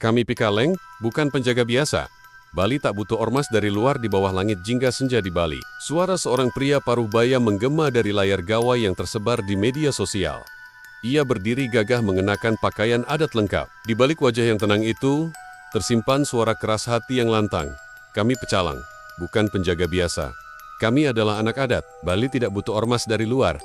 Kami Pikaleng, bukan penjaga biasa. Bali tak butuh ormas dari luar di bawah langit jingga senja di Bali. Suara seorang pria paruh baya menggema dari layar gawai yang tersebar di media sosial. Ia berdiri gagah mengenakan pakaian adat lengkap. Di balik wajah yang tenang itu, tersimpan suara keras hati yang lantang. Kami pecalang, bukan penjaga biasa. Kami adalah anak adat. Bali tidak butuh ormas dari luar.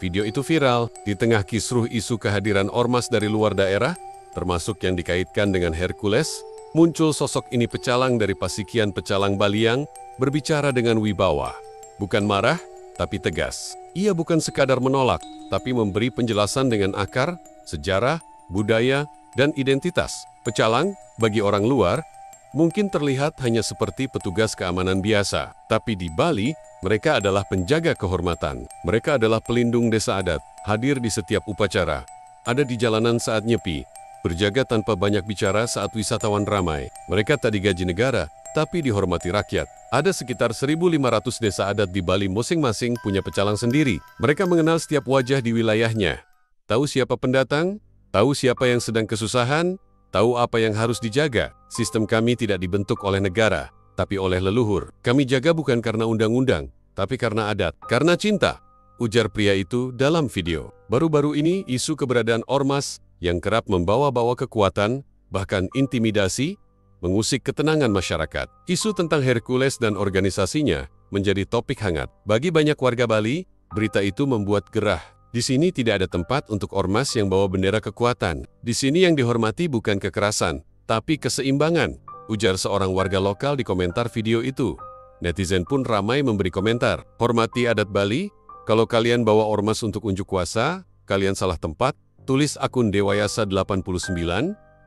Video itu viral di tengah kisruh isu kehadiran ormas dari luar daerah, termasuk yang dikaitkan dengan Hercules. Muncul sosok ini pecalang dari Pasikian Pecalang Baliang, berbicara dengan wibawa. Bukan marah, tapi tegas. Ia bukan sekadar menolak, tapi memberi penjelasan dengan akar, sejarah, budaya, dan identitas. Pecalang, bagi orang luar, mungkin terlihat hanya seperti petugas keamanan biasa. Tapi di Bali, mereka adalah penjaga kehormatan. Mereka adalah pelindung desa adat, hadir di setiap upacara, ada di jalanan saat nyepi, berjaga tanpa banyak bicara saat wisatawan ramai. Mereka tak digaji negara, tapi dihormati rakyat. Ada sekitar 1.500 desa adat di Bali, masing-masing punya pecalang sendiri. Mereka mengenal setiap wajah di wilayahnya. Tahu siapa pendatang, tahu siapa yang sedang kesusahan, tahu apa yang harus dijaga. Sistem kami tidak dibentuk oleh negara, tapi oleh leluhur. Kami jaga bukan karena undang-undang, tapi karena adat, karena cinta, ujar pria itu dalam video. Baru-baru ini isu keberadaan ormas yang kerap membawa-bawa kekuatan, bahkan intimidasi, mengusik ketenangan masyarakat. Isu tentang Hercules dan organisasinya menjadi topik hangat. Bagi banyak warga Bali, berita itu membuat gerah. Di sini tidak ada tempat untuk ormas yang bawa bendera kekuatan. Di sini yang dihormati bukan kekerasan, tapi keseimbangan, ujar seorang warga lokal di komentar video itu. Netizen pun ramai memberi komentar. Hormati adat Bali, kalau kalian bawa ormas untuk unjuk kuasa, kalian salah tempat. Tulis akun Dewayasa 89,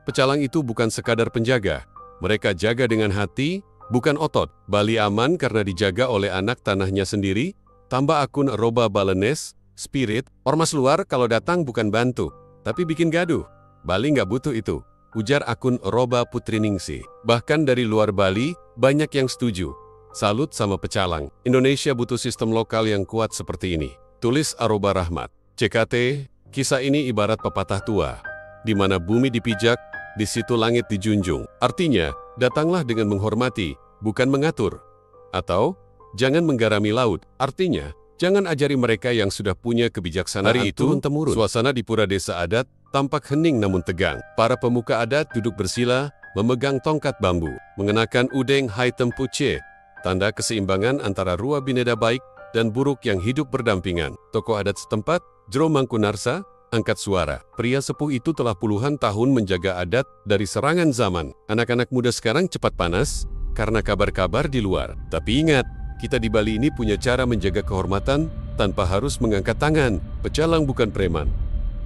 pecalang itu bukan sekadar penjaga. Mereka jaga dengan hati, bukan otot. Bali aman karena dijaga oleh anak tanahnya sendiri. Tambah akun Roba Balenes, Spirit, ormas luar kalau datang bukan bantu, tapi bikin gaduh. Bali nggak butuh itu, ujar akun Roba Putriningsi. Bahkan dari luar Bali, banyak yang setuju. Salut sama pecalang. Indonesia butuh sistem lokal yang kuat seperti ini. Tulis Aroba Rahmat. CKT, kisah ini ibarat pepatah tua, di mana bumi dipijak, di situ langit dijunjung. Artinya, datanglah dengan menghormati, bukan mengatur. Atau, jangan menggarami laut. Artinya, jangan ajari mereka yang sudah punya kebijaksanaan. Hari itu, suasana di pura desa adat tampak hening namun tegang. Para pemuka adat duduk bersila, memegang tongkat bambu, mengenakan udeng hitam putih, tanda keseimbangan antara ruah bineda baik dan buruk yang hidup berdampingan. Tokoh adat setempat, Jero Mangkunarsa, angkat suara. Pria sepuh itu telah puluhan tahun menjaga adat dari serangan zaman. Anak-anak muda sekarang cepat panas karena kabar-kabar di luar. Tapi ingat, kita di Bali ini punya cara menjaga kehormatan tanpa harus mengangkat tangan. Pecalang bukan preman.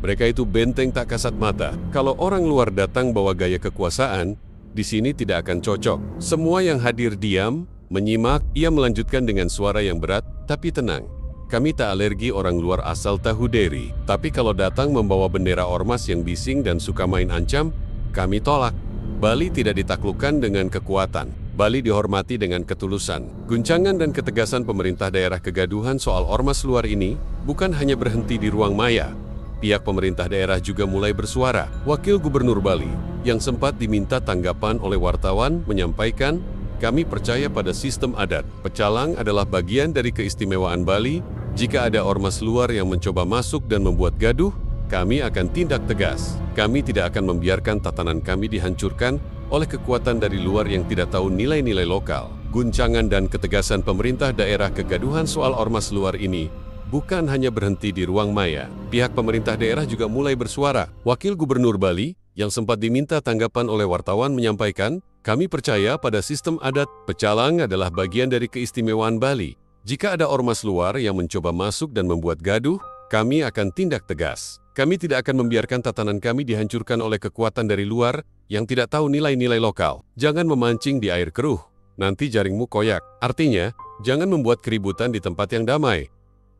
Mereka itu benteng tak kasat mata. Kalau orang luar datang bawa gaya kekuasaan, di sini tidak akan cocok. Semua yang hadir diam, menyimak. Ia melanjutkan dengan suara yang berat, tapi tenang. Kami tak alergi orang luar asal tahu diri. Tapi kalau datang membawa bendera ormas yang bising dan suka main ancam, kami tolak. Bali tidak ditaklukkan dengan kekuatan. Bali dihormati dengan ketulusan. Guncangan dan ketegasan pemerintah daerah kegaduhan soal ormas luar ini bukan hanya berhenti di ruang maya. Pihak pemerintah daerah juga mulai bersuara. Wakil Gubernur Bali, yang sempat diminta tanggapan oleh wartawan, menyampaikan, kami percaya pada sistem adat. Pecalang adalah bagian dari keistimewaan Bali. Jika ada ormas luar yang mencoba masuk dan membuat gaduh, kami akan tindak tegas. Kami tidak akan membiarkan tatanan kami dihancurkan oleh kekuatan dari luar yang tidak tahu nilai-nilai lokal. Guncangan dan ketegasan pemerintah daerah kegaduhan soal ormas luar ini bukan hanya berhenti di ruang maya. Pihak pemerintah daerah juga mulai bersuara. Wakil Gubernur Bali, yang sempat diminta tanggapan oleh wartawan, menyampaikan, kami percaya pada sistem adat. Pecalang adalah bagian dari keistimewaan Bali. Jika ada ormas luar yang mencoba masuk dan membuat gaduh, kami akan tindak tegas. Kami tidak akan membiarkan tatanan kami dihancurkan oleh kekuatan dari luar yang tidak tahu nilai-nilai lokal. Jangan memancing di air keruh, nanti jaringmu koyak. Artinya, jangan membuat keributan di tempat yang damai.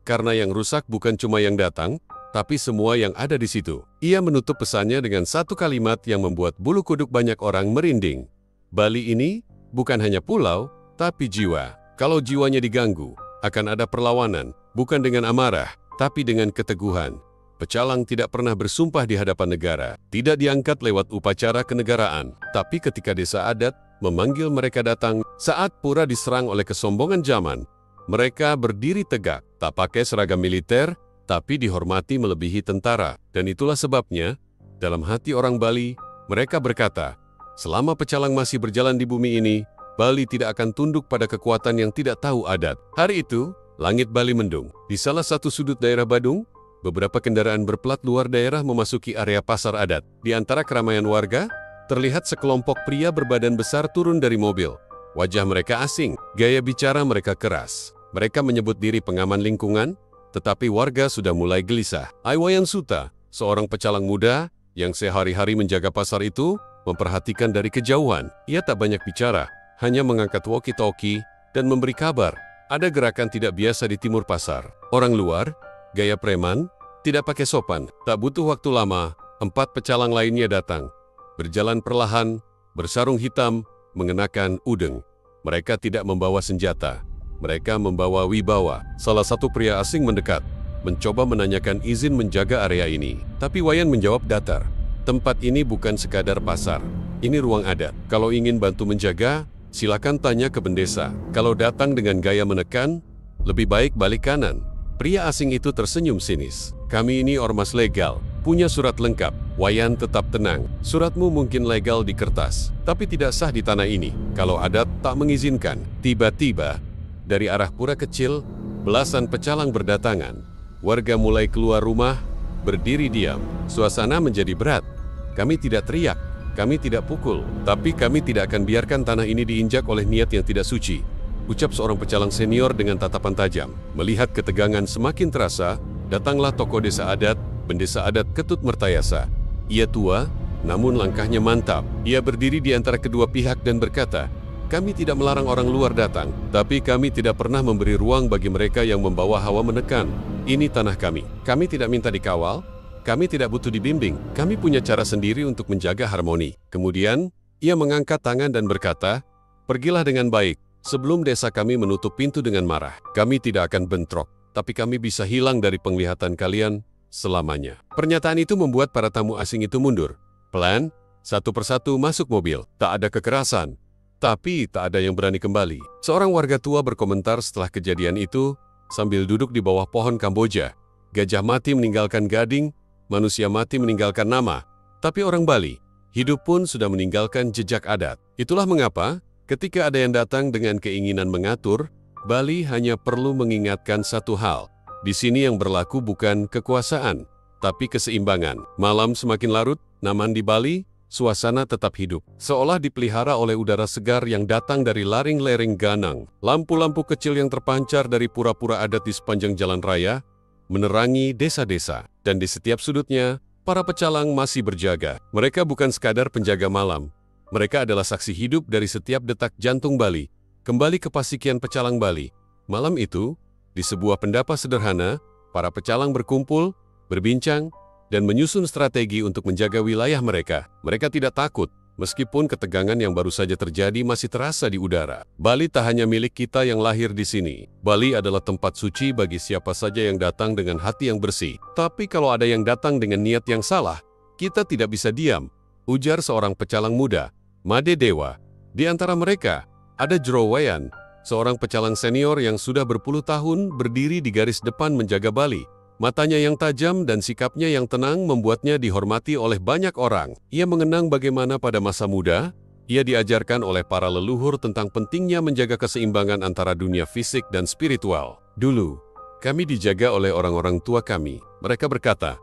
Karena yang rusak bukan cuma yang datang, tapi semua yang ada di situ. Ia menutup pesannya dengan satu kalimat yang membuat bulu kuduk banyak orang merinding. Bali ini bukan hanya pulau, tapi jiwa. Kalau jiwanya diganggu, akan ada perlawanan, bukan dengan amarah, tapi dengan keteguhan. Pecalang tidak pernah bersumpah di hadapan negara, tidak diangkat lewat upacara kenegaraan. Tapi ketika desa adat memanggil mereka datang saat pura diserang oleh kesombongan zaman, mereka berdiri tegak, tak pakai seragam militer, tapi dihormati melebihi tentara. Dan itulah sebabnya, dalam hati orang Bali, mereka berkata, selama pecalang masih berjalan di bumi ini, Bali tidak akan tunduk pada kekuatan yang tidak tahu adat. Hari itu, langit Bali mendung. Di salah satu sudut daerah Badung, beberapa kendaraan berplat luar daerah memasuki area pasar adat. Di antara keramaian warga, terlihat sekelompok pria berbadan besar turun dari mobil. Wajah mereka asing, gaya bicara mereka keras. Mereka menyebut diri pengaman lingkungan, tetapi warga sudah mulai gelisah. Aiwayan Suta, seorang pecalang muda yang sehari-hari menjaga pasar itu, memperhatikan dari kejauhan. Ia tak banyak bicara, hanya mengangkat walkie-talkie dan memberi kabar. Ada gerakan tidak biasa di timur pasar. Orang luar, gaya preman, tidak pakai sopan. Tak butuh waktu lama, 4 pecalang lainnya datang. Berjalan perlahan, bersarung hitam, mengenakan udeng. Mereka tidak membawa senjata. Mereka membawa wibawa. Salah satu pria asing mendekat, mencoba menanyakan izin menjaga area ini. Tapi Wayan menjawab datar. Tempat ini bukan sekadar pasar. Ini ruang adat. Kalau ingin bantu menjaga, silakan tanya ke pendesa. Kalau datang dengan gaya menekan, lebih baik balik kanan. Pria asing itu tersenyum sinis. Kami ini ormas legal, punya surat lengkap. Wayan tetap tenang. Suratmu mungkin legal di kertas, tapi tidak sah di tanah ini. Kalau adat tak mengizinkan. Tiba-tiba, dari arah pura kecil, belasan pecalang berdatangan. Warga mulai keluar rumah, berdiri diam. Suasana menjadi berat. Kami tidak teriak, kami tidak pukul, tapi kami tidak akan biarkan tanah ini diinjak oleh niat yang tidak suci, ucap seorang pecalang senior dengan tatapan tajam. Melihat ketegangan semakin terasa, datanglah tokoh desa adat, Bendesa Adat Ketut Mertayasa. Ia tua, namun langkahnya mantap. Ia berdiri di antara kedua pihak dan berkata, kami tidak melarang orang luar datang, tapi kami tidak pernah memberi ruang bagi mereka yang membawa hawa menekan. Ini tanah kami. Kami tidak minta dikawal, kami tidak butuh dibimbing. Kami punya cara sendiri untuk menjaga harmoni. Kemudian, ia mengangkat tangan dan berkata, pergilah dengan baik. Sebelum desa kami menutup pintu dengan marah, kami tidak akan bentrok, tapi kami bisa hilang dari penglihatan kalian selamanya. Pernyataan itu membuat para tamu asing itu mundur. Pelan, satu persatu masuk mobil. Tak ada kekerasan, tapi tak ada yang berani kembali. Seorang warga tua berkomentar setelah kejadian itu, sambil duduk di bawah pohon Kamboja. Gajah mati meninggalkan gading, manusia mati meninggalkan nama. Tapi orang Bali, hidup pun sudah meninggalkan jejak adat. Itulah mengapa, ketika ada yang datang dengan keinginan mengatur, Bali hanya perlu mengingatkan satu hal. Di sini yang berlaku bukan kekuasaan, tapi keseimbangan. Malam semakin larut, namun di Bali, suasana tetap hidup. Seolah dipelihara oleh udara segar yang datang dari laring-lereng Ganang. Lampu-lampu kecil yang terpancar dari pura-pura adat di sepanjang jalan raya, menerangi desa-desa. Dan di setiap sudutnya, para pecalang masih berjaga. Mereka bukan sekadar penjaga malam. Mereka adalah saksi hidup dari setiap detak jantung Bali. Kembali ke Pasikian Pecalang Bali. Malam itu, di sebuah pendapa sederhana, para pecalang berkumpul, berbincang, dan menyusun strategi untuk menjaga wilayah mereka. Mereka tidak takut, meskipun ketegangan yang baru saja terjadi masih terasa di udara. Bali tak hanya milik kita yang lahir di sini. Bali adalah tempat suci bagi siapa saja yang datang dengan hati yang bersih. Tapi kalau ada yang datang dengan niat yang salah, kita tidak bisa diam, ujar seorang pecalang muda, Made Dewa. Di antara mereka, ada Jero Wayan, seorang pecalang senior yang sudah berpuluh tahun berdiri di garis depan menjaga Bali. Matanya yang tajam dan sikapnya yang tenang membuatnya dihormati oleh banyak orang. Ia mengenang bagaimana pada masa muda, ia diajarkan oleh para leluhur tentang pentingnya menjaga keseimbangan antara dunia fisik dan spiritual. Dulu, kami dijaga oleh orang-orang tua kami. Mereka berkata,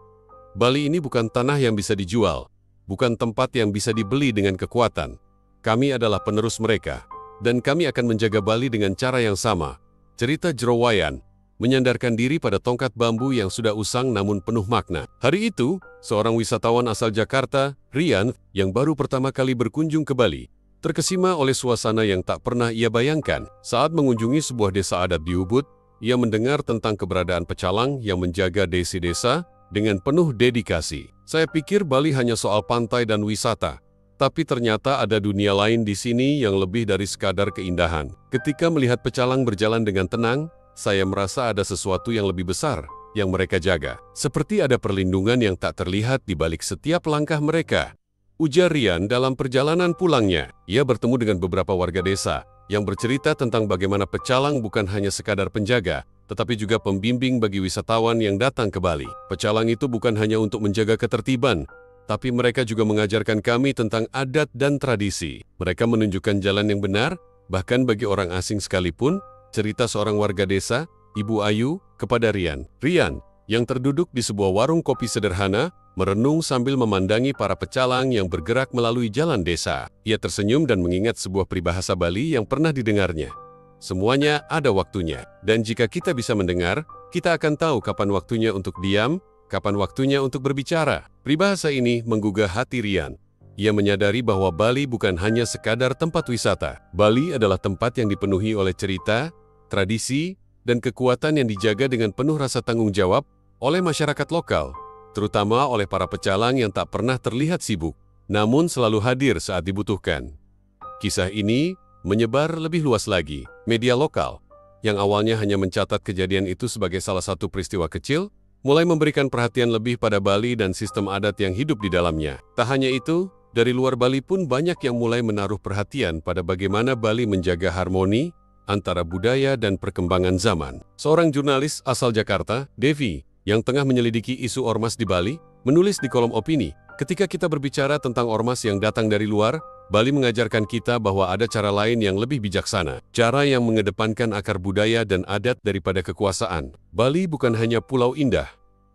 Bali ini bukan tanah yang bisa dijual, bukan tempat yang bisa dibeli dengan kekuatan. Kami adalah penerus mereka, dan kami akan menjaga Bali dengan cara yang sama. Cerita Jero Wayan menyandarkan diri pada tongkat bambu yang sudah usang namun penuh makna. Hari itu, seorang wisatawan asal Jakarta, Rian, yang baru pertama kali berkunjung ke Bali, terkesima oleh suasana yang tak pernah ia bayangkan. Saat mengunjungi sebuah desa adat di Ubud, ia mendengar tentang keberadaan pecalang yang menjaga desa-desa dengan penuh dedikasi. Saya pikir Bali hanya soal pantai dan wisata, tapi ternyata ada dunia lain di sini yang lebih dari sekadar keindahan. Ketika melihat pecalang berjalan dengan tenang, saya merasa ada sesuatu yang lebih besar. yang mereka jaga. Seperti ada perlindungan yang tak terlihat di balik setiap langkah mereka. Ujar Rian dalam perjalanan pulangnya. Ia bertemu dengan beberapa warga desa yang bercerita tentang bagaimana pecalang bukan hanya sekadar penjaga, tetapi juga pembimbing bagi wisatawan yang datang ke Bali. Pecalang itu bukan hanya untuk menjaga ketertiban, tapi mereka juga mengajarkan kami tentang adat dan tradisi. Mereka menunjukkan jalan yang benar, bahkan bagi orang asing sekalipun, cerita seorang warga desa, Ibu Ayu, kepada Rian. Rian, yang terduduk di sebuah warung kopi sederhana, merenung sambil memandangi para pecalang yang bergerak melalui jalan desa. Ia tersenyum dan mengingat sebuah peribahasa Bali yang pernah didengarnya. Semuanya ada waktunya, dan jika kita bisa mendengar, kita akan tahu kapan waktunya untuk diam, kapan waktunya untuk berbicara. Peribahasa ini menggugah hati Rian. Ia menyadari bahwa Bali bukan hanya sekadar tempat wisata. Bali adalah tempat yang dipenuhi oleh cerita, tradisi, dan kekuatan yang dijaga dengan penuh rasa tanggung jawab oleh masyarakat lokal, terutama oleh para pecalang yang tak pernah terlihat sibuk, namun selalu hadir saat dibutuhkan. Kisah ini menyebar lebih luas lagi. Media lokal, yang awalnya hanya mencatat kejadian itu sebagai salah satu peristiwa kecil, mulai memberikan perhatian lebih pada Bali dan sistem adat yang hidup di dalamnya. Tak hanya itu, dari luar Bali pun banyak yang mulai menaruh perhatian pada bagaimana Bali menjaga harmoni antara budaya dan perkembangan zaman. Seorang jurnalis asal Jakarta, Devi, yang tengah menyelidiki isu ormas di Bali, menulis di kolom opini, "Ketika kita berbicara tentang ormas yang datang dari luar, Bali mengajarkan kita bahwa ada cara lain yang lebih bijaksana, cara yang mengedepankan akar budaya dan adat daripada kekuasaan. Bali bukan hanya pulau indah.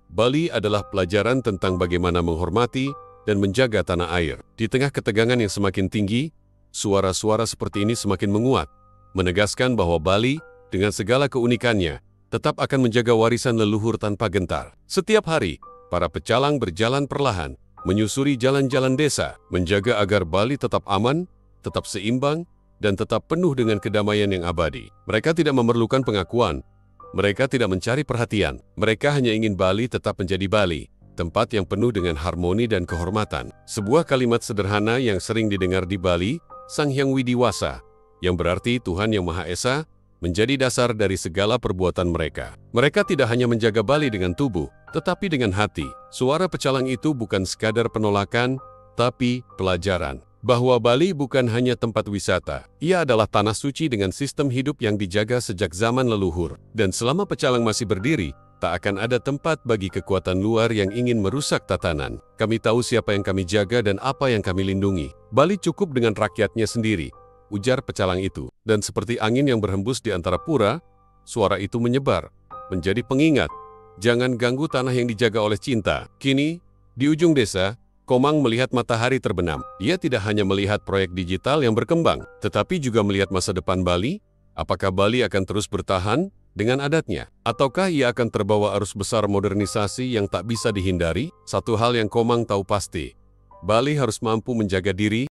Bali adalah pelajaran tentang bagaimana menghormati dan menjaga tanah air." Di tengah ketegangan yang semakin tinggi, suara-suara seperti ini semakin menguat, menegaskan bahwa Bali, dengan segala keunikannya, tetap akan menjaga warisan leluhur tanpa gentar. Setiap hari, para pecalang berjalan perlahan, menyusuri jalan-jalan desa, menjaga agar Bali tetap aman, tetap seimbang, dan tetap penuh dengan kedamaian yang abadi. Mereka tidak memerlukan pengakuan, mereka tidak mencari perhatian, mereka hanya ingin Bali tetap menjadi Bali, tempat yang penuh dengan harmoni dan kehormatan. Sebuah kalimat sederhana yang sering didengar di Bali, Sang Hyang Widiwasa, yang berarti Tuhan Yang Maha Esa, menjadi dasar dari segala perbuatan mereka. Mereka tidak hanya menjaga Bali dengan tubuh, tetapi dengan hati. Suara pecalang itu bukan sekadar penolakan, tapi pelajaran. Bahwa Bali bukan hanya tempat wisata. Ia adalah tanah suci dengan sistem hidup yang dijaga sejak zaman leluhur. Dan selama pecalang masih berdiri, tak akan ada tempat bagi kekuatan luar yang ingin merusak tatanan. Kami tahu siapa yang kami jaga dan apa yang kami lindungi. Bali cukup dengan rakyatnya sendiri, ujar pecalang itu. Dan seperti angin yang berhembus di antara pura, suara itu menyebar, menjadi pengingat. Jangan ganggu tanah yang dijaga oleh cinta. Kini, di ujung desa, Komang melihat matahari terbenam. Ia tidak hanya melihat proyek digital yang berkembang, tetapi juga melihat masa depan Bali. Apakah Bali akan terus bertahan dengan adatnya? Ataukah ia akan terbawa arus besar modernisasi yang tak bisa dihindari? Satu hal yang Komang tahu pasti, Bali harus mampu menjaga diri